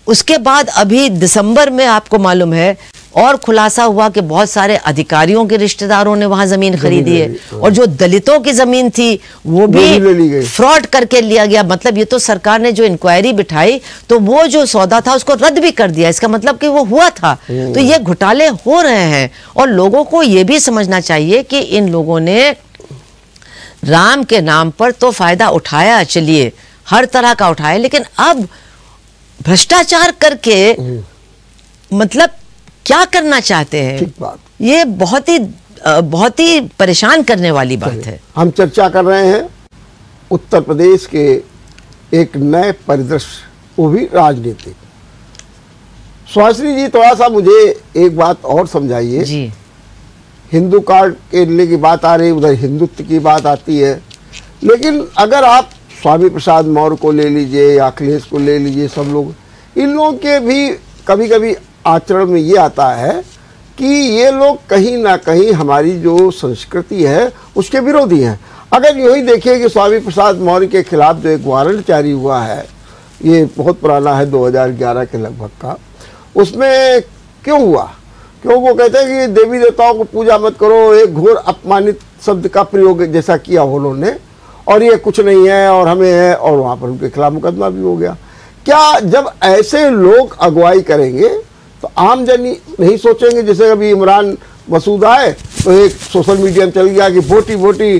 उसके बाद अभी दिसंबर में आपको मालूम है और खुलासा हुआ कि बहुत सारे अधिकारियों के रिश्तेदारों ने वहां जमीन खरीदी है, और जो दलितों की जमीन थी वो भी फ्रॉड करके लिया गया। मतलब ये तो सरकार ने जो इंक्वायरी बिठाई तो वो जो सौदा था उसको रद्द भी कर दिया, इसका मतलब कि वो हुआ था। तो ये घोटाले हो रहे हैं और लोगों को ये भी समझना चाहिए कि इन लोगों ने राम के नाम पर तो फायदा उठाया, चलिए हर तरह का उठाया, लेकिन अब भ्रष्टाचार करके मतलब क्या करना चाहते हैं, ठीक बात, ये बहुत ही परेशान करने वाली बात है। हम चर्चा कर रहे हैं उत्तर प्रदेश के एक नए परिदृश्य, वो भी राजनीतिक। सुहासिनी जी, थोड़ा सा मुझे एक बात और समझाइए जी। हिंदू कार्ड के की बात आ रही, उधर हिंदुत्व की बात आती है, लेकिन अगर आप स्वामी प्रसाद मौर्य को ले लीजिए या अखिलेश को ले लीजिए, सब लोग, इन लोगों के भी कभी कभी आचरण में ये आता है कि ये लोग कहीं ना कहीं हमारी जो संस्कृति है उसके विरोधी हैं। अगर यूँ ही देखिए कि स्वामी प्रसाद मौर्य के खिलाफ जो एक वारंट जारी हुआ है, ये बहुत पुराना है, 2011 के लगभग का, उसमें क्यों हुआ? क्यों वो कहते हैं कि देवी देवताओं को पूजा मत करो, एक घोर अपमानित शब्द का प्रयोग जैसा किया उन्होंने, और ये कुछ नहीं है और हमें है, और वहाँ पर उनके खिलाफ मुकदमा भी हो गया। क्या जब ऐसे लोग अगुवाई करेंगे तो आम जन नहीं सोचेंगे? जैसे अभी इमरान मसूद आए तो एक सोशल मीडिया में चल गया कि बोटी बोटी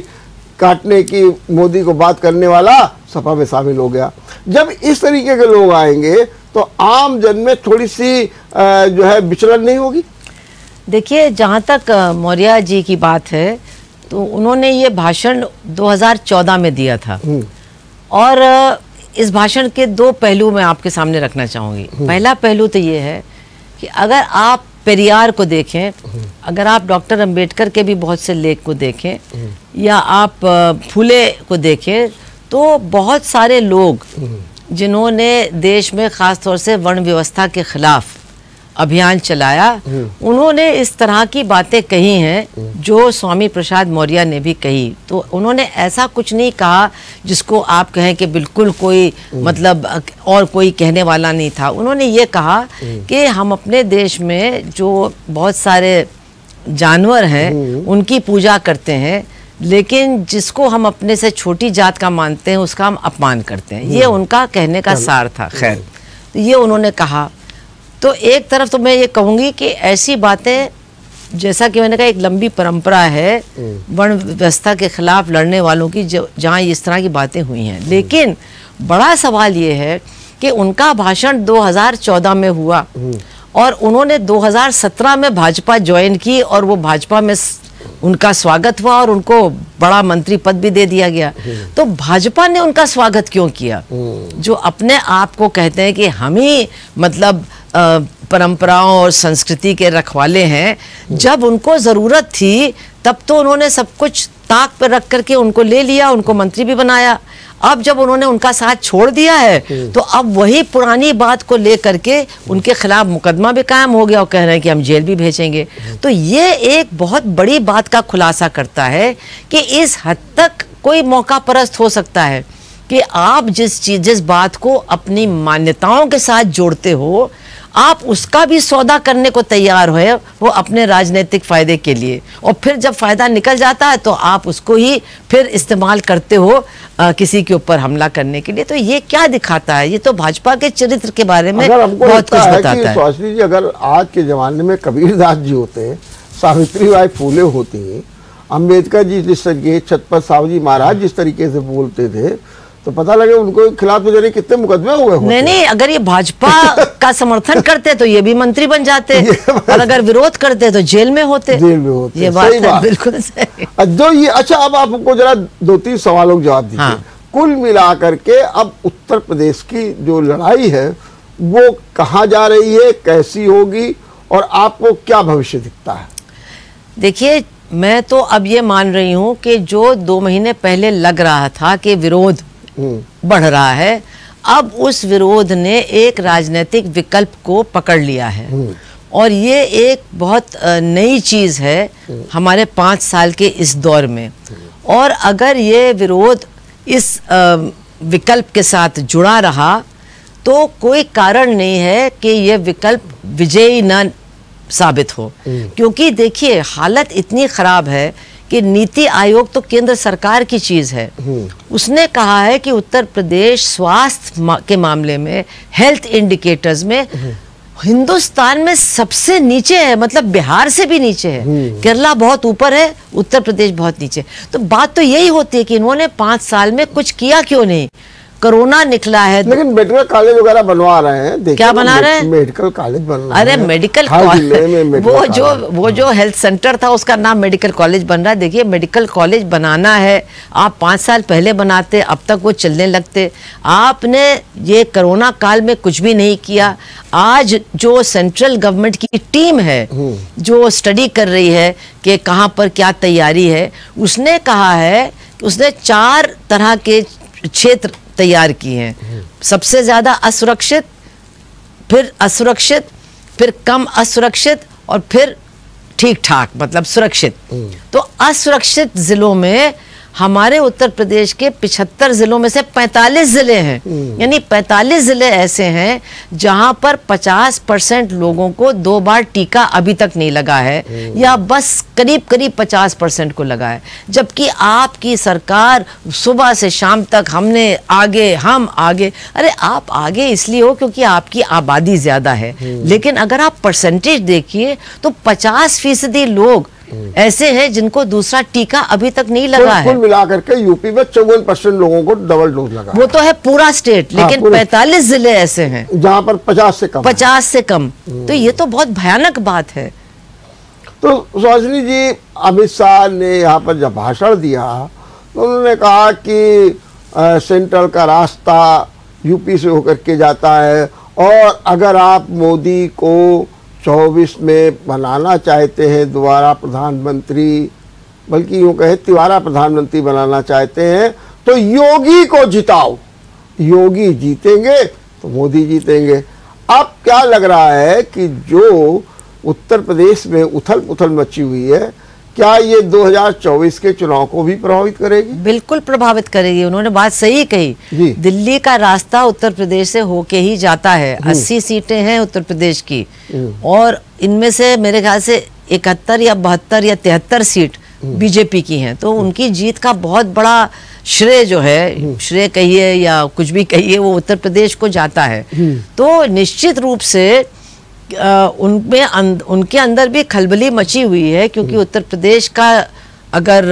काटने की मोदी को बात करने वाला सपा में शामिल हो गया। जब इस तरीके के लोग आएंगे तो आम जन में थोड़ी सी जो है विचलन नहीं होगी? देखिए, जहाँ तक मौर्य जी की बात है तो उन्होंने ये भाषण 2014 में दिया था, और इस भाषण के 2 पहलू मैं आपके सामने रखना चाहूँगी। पहला पहलू तो ये है कि अगर आप पेरियार को देखें, अगर आप डॉक्टर अंबेडकर के भी बहुत से लेख को देखें, या आप फुले को देखें, तो बहुत सारे लोग जिन्होंने देश में ख़ास तौर से वर्ण व्यवस्था के खिलाफ अभियान चलाया, उन्होंने इस तरह की बातें कही हैं जो स्वामी प्रसाद मौर्य ने भी कही। तो उन्होंने ऐसा कुछ नहीं कहा जिसको आप कहें कि बिल्कुल कोई मतलब और कोई कहने वाला नहीं था। उन्होंने ये कहा कि हम अपने देश में जो बहुत सारे जानवर हैं उनकी पूजा करते हैं, लेकिन जिसको हम अपने से छोटी जात का मानते हैं उसका हम अपमान करते हैं। ये उनका कहने का सार था। खैर, तो ये उन्होंने कहा। तो एक तरफ तो मैं ये कहूँगी कि ऐसी बातें, जैसा कि मैंने कहा, एक लंबी परंपरा है वर्ण व्यवस्था के खिलाफ लड़ने वालों की, जहाँ इस तरह की बातें हुई हैं। लेकिन बड़ा सवाल ये है कि उनका भाषण 2014 में हुआ और उन्होंने 2017 में भाजपा ज्वाइन की, और वो भाजपा में उनका स्वागत हुआ और उनको बड़ा मंत्री पद भी दे दिया गया। तो भाजपा ने उनका स्वागत क्यों किया? जो अपने आप को कहते हैं कि हम ही मतलब परंपराओं और संस्कृति के रखवाले हैं। जब उनको जरूरत थी तब तो उन्होंने सब कुछ ताक पर रख करके उनको ले लिया, उनको मंत्री भी बनाया। अब जब उन्होंने उनका साथ छोड़ दिया है तो अब वही पुरानी बात को लेकर के उनके खिलाफ मुकदमा भी कायम हो गया और कह रहे हैं कि हम जेल भी भेजेंगे। तो ये एक बहुत बड़ी बात का खुलासा करता है कि इस हद तक कोई मौका परस्त हो सकता है कि आप जिस बात को अपनी मान्यताओं के साथ जोड़ते हो, आप उसका भी सौदा करने को तैयार हो, वो अपने राजनीतिक फायदे के लिए, और फिर जब फायदा निकल जाता है तो आप उसको ही फिर इस्तेमाल करते हो किसी के ऊपर हमला करने के लिए। तो ये क्या दिखाता है? ये तो भाजपा के चरित्र के बारे में बहुत कुछ बताता है। सुहासिनी जी, अगर आज के जमाने में कबीरदास जी होते, सावित्रीबाई फूले होती, अम्बेडकर जी जिस तरीके, छत्रपति साहू जी महाराज जिस तरीके से बोलते थे, तो पता लगे उनको खिलाफ तो जाने कितने मुकदमे हुए होते। नहीं, अगर ये भाजपा का समर्थन करते तो ये भी मंत्री बन जाते और अगर विरोध करते तो जेल में होते। ये बात है, बिल्कुल सही। जो ये, अच्छा, अब आप हमको जरा 2-3 सवालों के जवाब दीजिए। हाँ। कुल मिलाकर के अब उत्तर प्रदेश की जो लड़ाई है वो कहाँ जा रही है, कैसी होगी, और आपको क्या भविष्य दिखता है? देखिए, मैं तो अब ये मान रही हूँ कि जो 2 महीने पहले लग रहा था कि विरोध बढ़ रहा है, अब उस विरोध ने एक राजनीतिक विकल्प को पकड़ लिया है और ये एक बहुत नई चीज़ है हमारे 5 साल के इस दौर में। और अगर ये विरोध इस विकल्प के साथ जुड़ा रहा तो कोई कारण नहीं है कि ये विकल्प विजयी न साबित हो, क्योंकि देखिए हालत इतनी खराब है कि नीति आयोग तो केंद्र सरकार की चीज है। उसने कहा है कि उत्तर प्रदेश स्वास्थ्य के मामले में, हेल्थ इंडिकेटर्स में हिंदुस्तान में सबसे नीचे है, मतलब बिहार से भी नीचे है। केरला बहुत ऊपर है, उत्तर प्रदेश बहुत नीचे। तो बात तो यही होती है कि इन्होंने 5 साल में कुछ किया क्यों नहीं? कोरोना निकला है, लेकिन मेडिकल कॉलेज वगैरह बनवा रहे हैं। क्या बना रहे हैं? मेडिकल कॉलेज बन रहा है। अरे मेडिकल कॉलेज, वो जो हेल्थ सेंटर था उसका नाम मेडिकल कॉलेज बन रहा है। देखिए, मेडिकल कॉलेज बनाना है, आप 5 साल पहले बनाते, अब तक वो चलने लगते। आपने ये कोरोना काल में कुछ भी नहीं किया। आज जो सेंट्रल गवर्नमेंट की टीम है जो स्टडी कर रही है कि कहाँ पर क्या तैयारी है, उसने कहा है, उसने 4 तरह के क्षेत्र तैयार किए हैं। सबसे ज्यादा असुरक्षित, फिर असुरक्षित, फिर कम असुरक्षित, और फिर ठीक ठाक, मतलब सुरक्षित। तो असुरक्षित जिलों में हमारे उत्तर प्रदेश के 75 जिलों में से 45 जिले हैं। यानी 45 जिले ऐसे हैं जहां पर 50% लोगों को 2 बार टीका अभी तक नहीं लगा है, या बस करीब 50% को लगा है। जबकि आपकी सरकार सुबह से शाम तक हम आगे। अरे आप आगे इसलिए हो क्योंकि आपकी आबादी ज्यादा है, लेकिन अगर आप परसेंटेज देखिए तो 50% लोग ऐसे हैं जिनको दूसरा टीका अभी तक नहीं लगा है। कुल मिलाकर के यूपी में 54% लोगों को डबल डोज लगा। वो तो है पूरा स्टेट, लेकिन 45 जिले ऐसे हैं जहां पर 50 से कम। तो ये तो बहुत भयानक बात है। तो सुहासिनी जी, अमित शाह ने यहाँ पर जब भाषण दिया तो उन्होंने कहा कि सेंट्रल का रास्ता यूपी से होकर के जाता है, और अगर आप मोदी को 24 में बनाना चाहते हैं दोबारा प्रधानमंत्री, बल्कि यूँ कहे तिवारा प्रधानमंत्री बनाना चाहते हैं, तो योगी को जिताओ। योगी जीतेंगे तो मोदी जीतेंगे। अब क्या लग रहा है कि जो उत्तर प्रदेश में उथल पुथल मची हुई है, क्या ये 2024 के चुनाव को भी प्रभावित करेगी? बिल्कुल प्रभावित करेगी। उन्होंने बात सही कही। दिल्ली का रास्ता उत्तर प्रदेश से होके ही जाता है। 80 सीटें हैं उत्तर प्रदेश की, और इनमें से मेरे ख्याल से 71 या 72 या 73 सीट बीजेपी की हैं। तो उनकी जीत का बहुत बड़ा श्रेय जो है, श्रेय कहिए या कुछ भी कहिए, वो उत्तर प्रदेश को जाता है। तो निश्चित रूप से उनके अंदर भी खलबली मची हुई है, क्योंकि उत्तर प्रदेश का अगर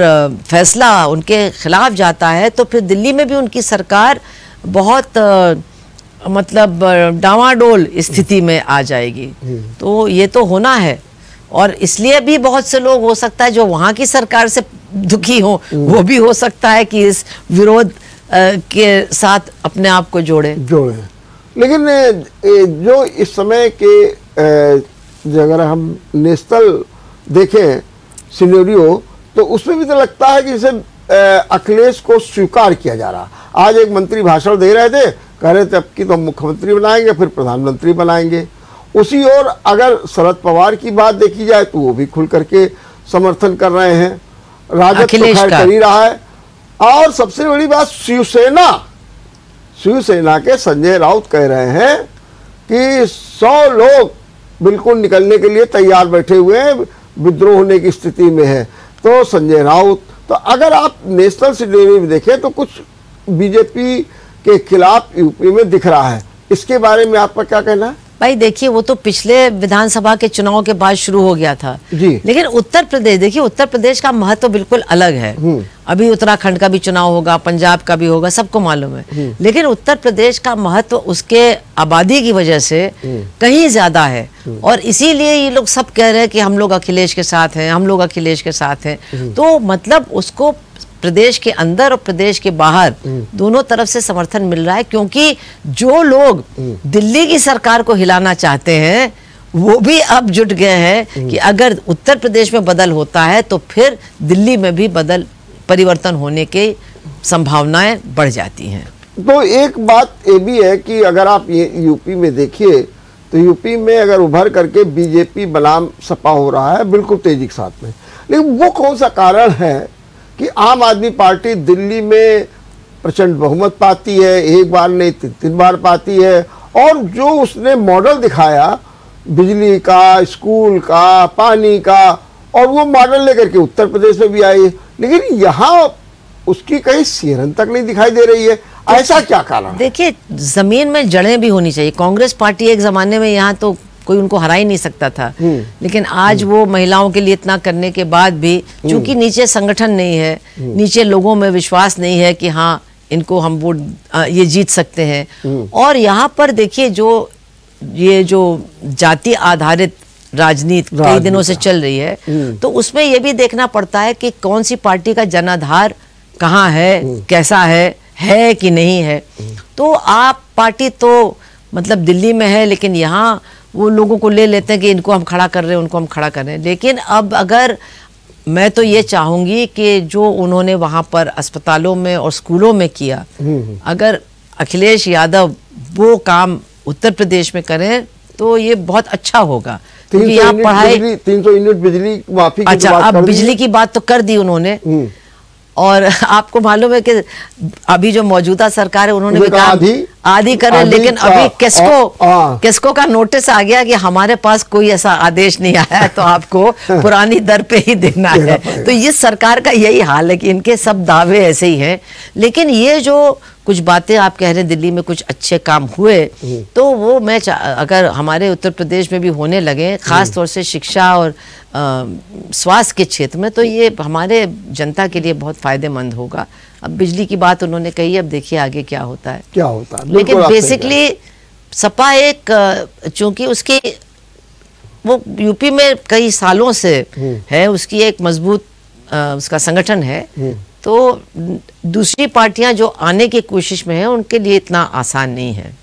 फैसला उनके खिलाफ जाता है तो फिर दिल्ली में भी उनकी सरकार बहुत मतलब डावाडोल स्थिति में आ जाएगी। तो ये तो होना है, और इसलिए भी बहुत से लोग हो सकता है जो वहाँ की सरकार से दुखी हो, वो भी हो सकता है कि इस विरोध के साथ अपने आप को जोड़े। लेकिन जो इस समय के अगर हम नेशनल देखें सिनेरियो, तो उसमें भी तो लगता है कि जैसे अखिलेश को स्वीकार किया जा रहा। आज एक मंत्री भाषण दे रहे थे, कह रहे थे अब की तो मुख्यमंत्री बनाएंगे, फिर प्रधानमंत्री बनाएंगे। उसी ओर अगर शरद पवार की बात देखी जाए तो वो भी खुल करके समर्थन कर रहे हैं, राजद तो खैर कर ही रहा है। और सबसे बड़ी बात, शिवसेना के संजय राउत कह रहे हैं कि 100 लोग बिल्कुल निकलने के लिए तैयार बैठे हुए हैं, विद्रोह होने की स्थिति में है। तो संजय राउत, तो अगर आप नेशनल सिनेरियो में देखें तो कुछ बीजेपी के खिलाफ यूपी में दिख रहा है। इसके बारे में आपका क्या कहना है? भाई देखिए, वो तो पिछले विधानसभा के चुनाव के बाद शुरू हो गया था जी। लेकिन उत्तर प्रदेश देखिए, उत्तर प्रदेश का महत्व बिल्कुल अलग है। अभी उत्तराखंड का भी चुनाव होगा, पंजाब का भी होगा, सबको मालूम है। लेकिन उत्तर प्रदेश का महत्व उसके आबादी की वजह से कहीं ज्यादा है, और इसीलिए ये लोग सब कह रहे हैं कि हम लोग अखिलेश के साथ हैं, हम लोग अखिलेश के साथ हैं। तो मतलब उसको प्रदेश के अंदर और प्रदेश के बाहर दोनों तरफ से समर्थन मिल रहा है, क्योंकि जो लोग दिल्ली की सरकार को हिलाना चाहते हैं वो भी अब जुट गए हैं कि अगर उत्तर प्रदेश में बदल होता है तो फिर दिल्ली में भी परिवर्तन होने की संभावनाएं बढ़ जाती हैं। तो एक बात ये भी है कि अगर आप ये यूपी में देखिए तो यूपी में अगर उभर करके बीजेपी बनाम सपा हो रहा है बिल्कुल तेजी के साथ में, लेकिन वो कौन सा कारण है कि आम आदमी पार्टी दिल्ली में प्रचंड बहुमत पाती है, एक बार नहीं 3 बार पाती है, और जो उसने मॉडल दिखाया बिजली का, स्कूल का, पानी का, और वो मॉडल लेकर के उत्तर प्रदेश में भी आई, लेकिन यहाँ उसकी कहीं सिरन तक नहीं दिखाई दे रही है। ऐसा क्या कारण? देखिए, जमीन में जड़ें भी होनी चाहिए। कांग्रेस पार्टी एक जमाने में यहाँ तो कोई उनको हरा ही नहीं सकता था, लेकिन आज वो महिलाओं के लिए इतना करने के बाद भी, चूंकि नीचे संगठन नहीं है, नीचे लोगों में विश्वास नहीं है कि हाँ इनको हम वोट ये जीत सकते हैं। और यहाँ पर देखिए, ये जो जाति आधारित राजनीति कई दिनों से चल रही है, तो उसमें ये भी देखना पड़ता है कि कौन सी पार्टी का जनाधार कहाँ है, कैसा है कि नहीं है। तो आप पार्टी तो मतलब दिल्ली में है, लेकिन यहाँ वो लोगों को ले लेते हैं कि इनको हम खड़ा कर रहे हैं, उनको हम खड़ा कर रहे हैं। लेकिन अब अगर मैं तो ये चाहूंगी कि जो उन्होंने वहां पर अस्पतालों में और स्कूलों में किया, अगर अखिलेश यादव वो काम उत्तर प्रदेश में करें तो ये बहुत अच्छा होगा। क्योंकि यहाँ पढ़ाई 300 यूनिट बिजली माफी, अच्छा, अब बिजली की बात तो कर दी उन्होंने, और आपको मालूम है कि अभी जो मौजूदा सरकार है उन्होंने भी कहा आधी कर रहे, लेकिन अभी किसको का नोटिस आ गया कि हमारे पास कोई ऐसा आदेश नहीं आया है, तो आपको पुरानी दर पे ही देना है। तो ये सरकार का यही हाल है कि इनके सब दावे ऐसे ही हैं। लेकिन ये जो कुछ बातें आप कह रहे हैं दिल्ली में कुछ अच्छे काम हुए, तो वो मैं अगर हमारे उत्तर प्रदेश में भी होने लगे, खास तौर से शिक्षा और स्वास्थ्य के क्षेत्र में, तो ये हमारे जनता के लिए बहुत फायदेमंद होगा। अब बिजली की बात उन्होंने कही, अब देखिए आगे क्या होता है। लेकिन बेसिकली सपा एक, चूंकि उसकी वो यूपी में कई सालों से है, उसकी एक मजबूत उसका संगठन है, तो दूसरी पार्टियां जो आने की कोशिश में है उनके लिए इतना आसान नहीं है।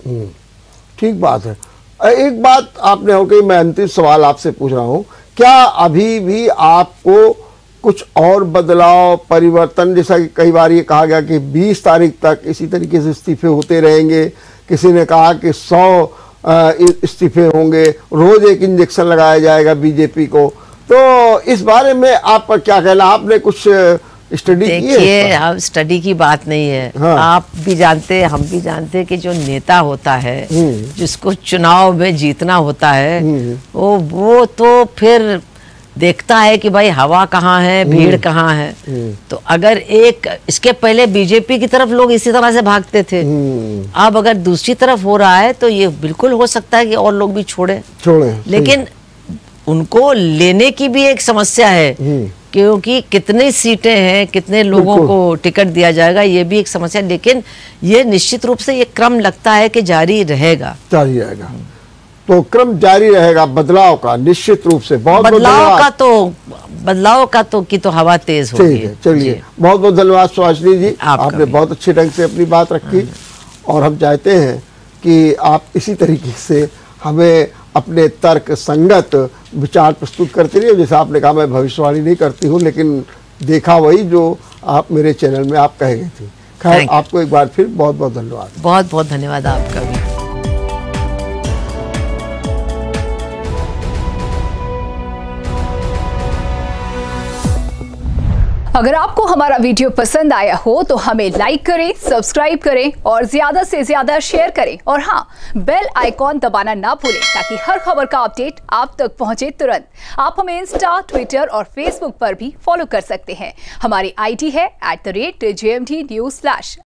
ठीक बात है। एक बात आपने हो गई, मैं अंतिम सवाल आपसे पूछ रहा हूं, क्या अभी भी आपको कुछ और बदलाव, परिवर्तन, जैसा कि कई बार ये कहा गया कि 20 तारीख तक इसी तरीके से इस्तीफे होते रहेंगे, किसी ने कहा कि 100 इस्तीफे होंगे, रोज एक इंजेक्शन लगाया जाएगा बीजेपी को, तो इस बारे में आपका क्या कहना? आपने कुछ स्टडी की है? देखिए, अब स्टडी की बात नहीं है। हाँ। आप भी जानते हैं, हम भी जानते हैं कि जो नेता होता है, जिसको चुनाव में जीतना होता है, वो तो फिर देखता है कि भाई हवा कहाँ है, भीड़ कहाँ है। तो अगर इसके पहले बीजेपी की तरफ लोग इसी तरह से भागते थे, अब अगर दूसरी तरफ हो रहा है तो ये बिल्कुल हो सकता है कि और लोग भी छोड़े। लेकिन उनको लेने की भी एक समस्या है, क्योंकि कितनी सीटें हैं, कितने लोगों को टिकट दिया जाएगा, ये भी एक समस्या। लेकिन ये निश्चित रूप से ये क्रम लगता है कि जारी रहेगा। तो क्रम जारी रहेगा बदलाव का, निश्चित रूप से। बहुत बदलाव का तो की तो हवा तेज होगी। चलिए, बहुत बहुत धन्यवाद सुहासिनी जी, आपने बहुत अच्छे ढंग से अपनी बात रखी। और हम चाहते हैं कि आप इसी तरीके से हमें अपने तर्क संगत विचार प्रस्तुत करते रहिए। जैसे आपने कहा, मैं भविष्यवाणी नहीं करती हूँ, लेकिन देखा वही जो आप मेरे चैनल में आप कह गई थी। खैर, आपको एक बार फिर बहुत बहुत धन्यवाद। बहुत बहुत धन्यवाद आपका भी। अगर आपको हमारा वीडियो पसंद आया हो तो हमें लाइक करें, सब्सक्राइब करें और ज्यादा से ज्यादा शेयर करें। और हाँ, बेल आइकॉन दबाना ना भूलें ताकि हर खबर का अपडेट आप तक पहुंचे तुरंत। आप हमें इंस्टा, ट्विटर और फेसबुक पर भी फॉलो कर सकते हैं। हमारी आईडी है @JMT News।